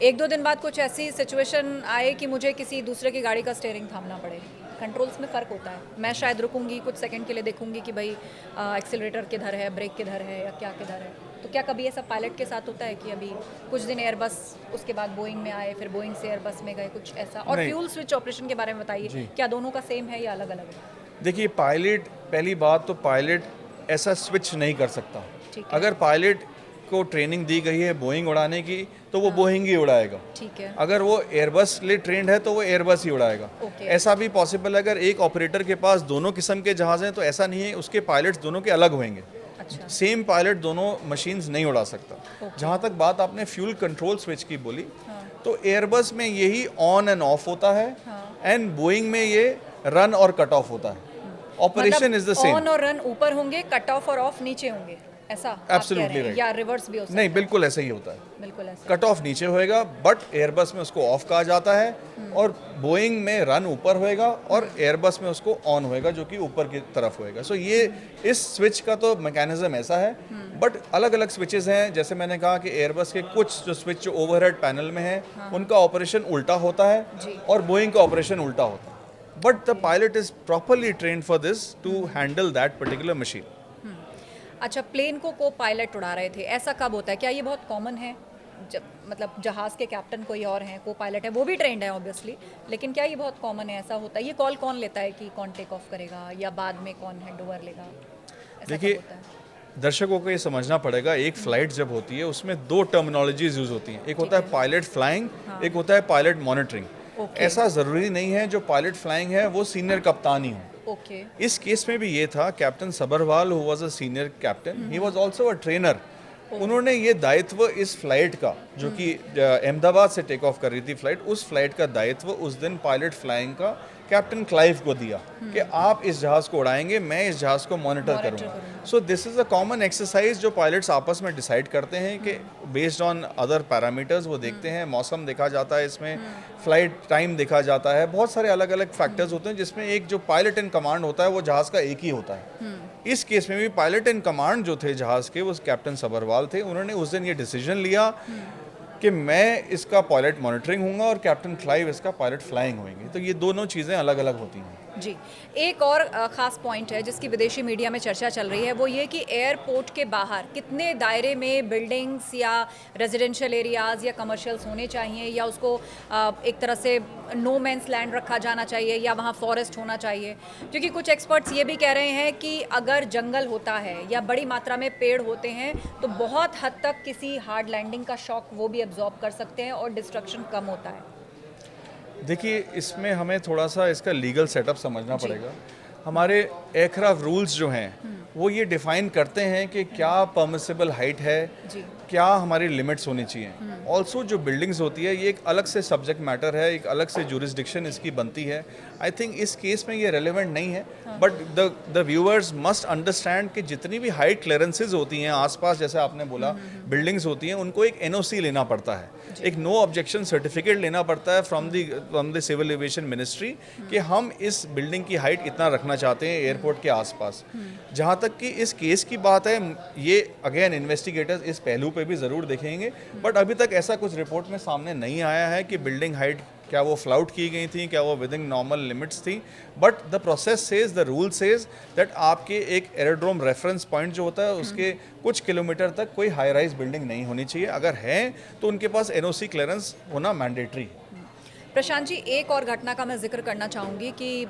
एक दो दिन बाद कुछ ऐसी सिचुएशन आए कि मुझे किसी दूसरे की गाड़ी का स्टीयरिंग थामना पड़े, कंट्रोल्स में फ़र्क होता है। मैं शायद रुकूंगी, कुछ सेकंड के लिए देखूंगी कि भाई एक्सीलरेटर किधर है, ब्रेक किधर है, या क्या किधर है। तो क्या कभी ऐसा पायलट के साथ होता है कि अभी कुछ दिन एयरबस, उसके बाद बोइंग में आए, फिर बोइंग से एयरबस में गए, कुछ ऐसा? और फ्यूल स्विच ऑपरेशन के बारे में बताइए, क्या दोनों का सेम है या अलग अलग है? देखिए, पायलट, पहली बात तो पायलट ऐसा स्विच नहीं कर सकता। अगर पायलट को ट्रेनिंग दी गई है बोइंग उड़ाने की तो वो बोइंग ही उड़ाएगा। ठीक है। अगर वो एयरबस लिए ट्रेंड है तो वो एयरबस ही उड़ाएगा। ऐसा भी पॉसिबल है अगर एक ऑपरेटर के पास दोनों किस्म के जहाज़ हैं तो ऐसा नहीं है उसके पायलट्स दोनों के अलग होंगे। अच्छा। सेम पायलट दोनों मशीन्स नहीं उड़ा सकता। जहाँ तक बात आपने फ्यूल कंट्रोल स्विच की बोली, तो एयरबस में यही ऑन एंड ऑफ होता है एंड बोइंग में ये रन और कट ऑफ होता है। Operation is the same. On और रन ऊपर होंगे, कट ऑफ और ऑफ नीचे होंगे। ऐसा आप कह Absolutely रहे हैं? right. या रिवर्स भी हो सकता नहीं, बिल्कुल ऐसा ही होता है। है बिल्कुल ऐसा कट ऑफ नीचे होएगा, बट एयरबस में उसको ऑफ कहा जाता है, और बोइंग में रन ऊपर होएगा और एयरबस में उसको ऑन होएगा, जो कि ऊपर की तरफ होएगा। सो ये इस स्विच का तो मैकेनिज्म ऐसा है, बट अलग अलग स्विचेस हैं। जैसे मैंने कहा कि एयरबस के कुछ जो स्विच जो ओवरहेड पैनल में है, उनका ऑपरेशन उल्टा होता है और बोइंग का ऑपरेशन उल्टा होता है। But the pilot is properly trained for this to handle that particular machine. अच्छा, प्लेन को पायलट उड़ा रहे थे, ऐसा कब होता है? क्या ये बहुत कॉमन है? जब मतलब जहाज़ के कैप्टन कोई और हैं, को पायलट है, वो भी ट्रेंड है ऑब्वियसली, लेकिन क्या ये बहुत कॉमन है, ऐसा होता है? ये कॉल कौन लेता है कि कौन टेक ऑफ करेगा, या बाद में कौन हैंड ओवर लेगा? ऐसा देखिए, कब होता है? दर्शकों को ये समझना पड़ेगा, एक फ्लाइट जब होती है उसमें दो टर्मिनोलॉजीज यूज होती हैं। एक होता है पायलट फ्लाइंग, एक होता है पायलट मॉनिटरिंग। ऐसा ज़रूरी नहीं है जो पायलट फ्लाइंग है वो सीनियर कप्तान ही हो। ओके, इस केस में भी ये था, captain Sabharwal who was a senior captain, he was also a trainer. उन्होंने ये दायित्व इस फ्लाइट का, जो कि अहमदाबाद से टेक ऑफ कर रही थी फ्लाइट, उस फ्लाइट का दायित्व उस दिन पायलट फ्लाइंग का कैप्टन क्लाइव को दिया कि आप इस जहाज़ को उड़ाएंगे, मैं इस जहाज़ को मॉनिटर करूंगा। So this is a common exercise जो पायलट्स आपस में डिसाइड करते हैं कि बेस्ड ऑन अदर पैरामीटर्स वो देखते हैं। मौसम देखा जाता है इसमें, फ्लाइट टाइम देखा जाता है, बहुत सारे अलग अलग फैक्टर्स होते हैं जिसमें एक जो पायलट इन कमांड होता है वो जहाज़ का एक ही होता है। इस केस में भी पायलट इन कमांड जो थे जहाज़ के, वो कैप्टन सबरवाल थे। उन्होंने उस दिन ये डिसीजन लिया कि मैं इसका पायलट मॉनिटरिंग हूँगा और कैप्टन क्लाइव इसका पायलट फ्लाइंग होंगे। तो ये दोनों चीज़ें अलग अलग होती हैं। जी। एक और ख़ास पॉइंट है जिसकी विदेशी मीडिया में चर्चा चल रही है, वो ये कि एयरपोर्ट के बाहर कितने दायरे में बिल्डिंग्स या रेजिडेंशियल एरियाज़ या कमर्शियल्स होने चाहिए, या उसको एक तरह से नो मैंस लैंड रखा जाना चाहिए, या वहाँ फॉरेस्ट होना चाहिए। क्योंकि कुछ एक्सपर्ट्स ये भी कह रहे हैं कि अगर जंगल होता है या बड़ी मात्रा में पेड़ होते हैं तो बहुत हद तक किसी हार्ड लैंडिंग का शॉक वो भी एब्जॉर्ब कर सकते हैं और डिस्ट्रक्शन कम होता है। देखिए, इसमें हमें थोड़ा सा इसका लीगल सेटअप समझना पड़ेगा। हमारे एयरक्राफ्ट रूल्स जो हैं वो ये डिफाइन करते हैं कि क्या परमिसिबल हाइट है, क्या हमारी लिमिट्स होनी चाहिए। ऑल्सो जो बिल्डिंग्स होती है ये एक अलग से सब्जेक्ट मैटर है, एक अलग से जुरिस्डिक्शन इसकी बनती है। आई थिंक इस केस में ये रेलेवेंट नहीं है, but the viewers must understand कि जितनी भी हाइट क्लियरेंसेज होती हैं आसपास, जैसे आपने बोला बिल्डिंग्स होती हैं, उनको एक एनओसी लेना पड़ता है, एक नो ऑब्जेक्शन सर्टिफिकेट लेना पड़ता है from the civil aviation ministry कि हम इस बिल्डिंग की हाइट इतना रखना चाहते हैं एयरपोर्ट के आसपास। जहाँ तक कि इस केस की बात है, ये अगेन इन्वेस्टिगेटर्स इस पहलू पे भी ज़रूर देखेंगे, बट अभी तक ऐसा कुछ रिपोर्ट में सामने नहीं आया है कि बिल्डिंग हाइट क्या वो फ्लाउट की गई थी, क्या वो विदिन नॉर्मल लिमिट्स थी। But the process says, the rule says that आपके एक एरोड्रोम रेफरेंस पॉइंट जो होता है उसके कुछ किलोमीटर तक कोई हाई राइज बिल्डिंग नहीं होनी चाहिए। अगर है तो उनके पास एनओसी क्लियरेंस होना मैंडेटरी है। प्रशांत जी, एक और घटना का मैं जिक्र करना चाहूँगी कि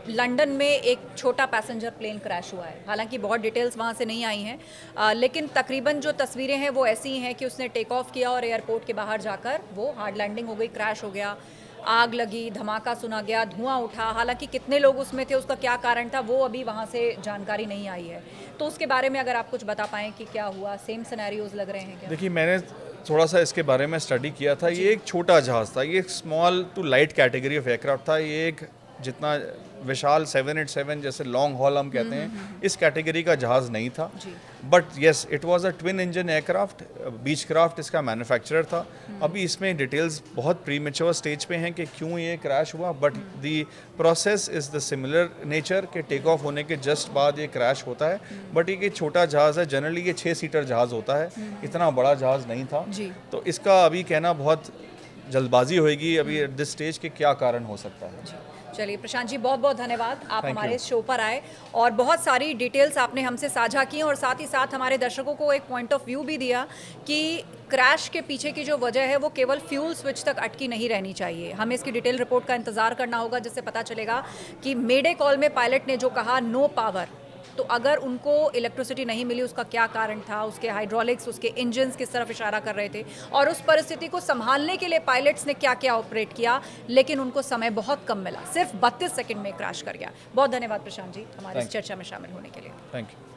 लंदन में एक छोटा पैसेंजर प्लेन क्रैश हुआ है। हालांकि बहुत डिटेल्स वहाँ से नहीं आई हैं, लेकिन तकरीबन जो तस्वीरें हैं वो ऐसी ही हैं कि उसने टेक ऑफ किया और एयरपोर्ट के बाहर जाकर वो हार्ड लैंडिंग हो गई, क्रैश हो गया, आग लगी, धमाका सुना गया, धुआं उठा। हालांकि कितने लोग उसमें थे, उसका क्या कारण था, वो अभी वहाँ से जानकारी नहीं आई है। तो उसके बारे में अगर आप कुछ बता पाएँ कि क्या हुआ, सेम सिनेरियोज लग रहे हैं क्या? देखिए, मैंने थोड़ा सा इसके बारे में स्टडी किया था। ये एक छोटा जहाज़ था, ये एक small to light category of aircraft था। ये एक जितना विशाल 787 जैसे लॉन्ग हॉल हम कहते हैं, इस कैटेगरी का जहाज़ नहीं था। But yes, it was a twin engine aircraft, beach craft इसका मैन्युफैक्चरर था। अभी इसमें डिटेल्स बहुत प्रीमेच्योर स्टेज पे हैं कि क्यों ये क्रैश हुआ, but the process is the similar nature के टेक ऑफ होने के जस्ट बाद ये क्रैश होता है। बट ये छोटा जहाज़ है, जनरली ये 6 सीटर जहाज़ होता है, इतना बड़ा जहाज़ नहीं था। तो इसका अभी कहना बहुत जल्दबाजी होगी अभी एट दिस स्टेज के क्या कारण हो सकता है। चलिए प्रशांत जी, बहुत बहुत धन्यवाद, आप हमारे इस शो पर आए और बहुत सारी डिटेल्स आपने हमसे साझा की, और साथ ही साथ हमारे दर्शकों को एक पॉइंट ऑफ व्यू भी दिया कि क्रैश के पीछे की जो वजह है वो केवल फ्यूल स्विच तक अटकी नहीं रहनी चाहिए। हमें इसकी डिटेल रिपोर्ट का इंतजार करना होगा, जिससे पता चलेगा कि मेडे कॉल में पायलट ने जो कहा नो पावर, तो अगर उनको इलेक्ट्रिसिटी नहीं मिली उसका क्या कारण था, उसके हाइड्रोलिक्स, उसके इंजन्स किस तरफ इशारा कर रहे थे, और उस परिस्थिति को संभालने के लिए पायलट्स ने क्या क्या ऑपरेट किया, लेकिन उनको समय बहुत कम मिला, सिर्फ 32 सेकंड में क्रैश कर गया। बहुत धन्यवाद प्रशांत जी हमारे इस चर्चा में शामिल होने के लिए। Thank you.